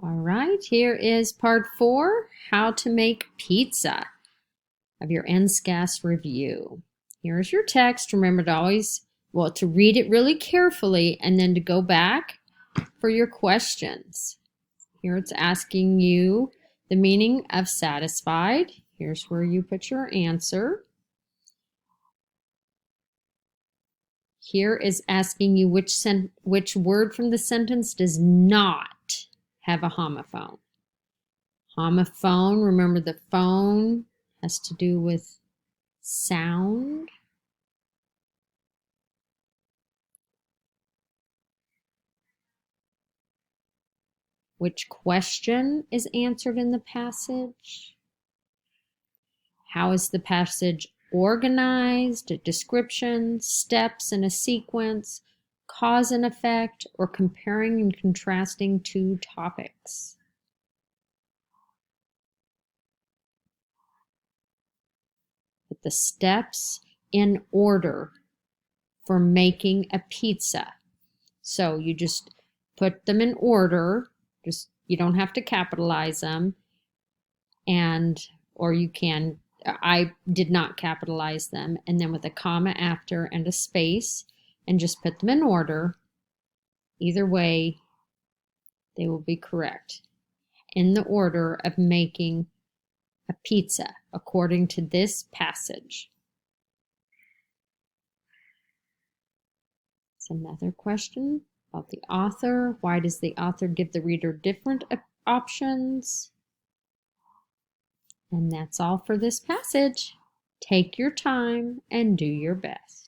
All right, here is part 4, how to make pizza of your NSCAS review. Here's your text. Remember to always, to read it really carefully and then to go back for your questions. Here it's asking you the meaning of satisfied. Here's where you put your answer. Here is asking you which word from the sentence does not have a homophone. Homophone, remember the phone has to do with sound. Which question is answered in the passage? How is the passage organized? A description, steps in a sequence, cause and effect, or comparing and contrasting two topics? Put the steps in order for making a pizza. So you just put them in order. You don't have to capitalize them, or you can. I did not capitalize them, and then with a comma after and a space, and just put them in order. Either way, they will be correct in the order of making a pizza according to this passage. It's another question about the author. Why does the author give the reader different options? And that's all for this passage. Take your time and do your best.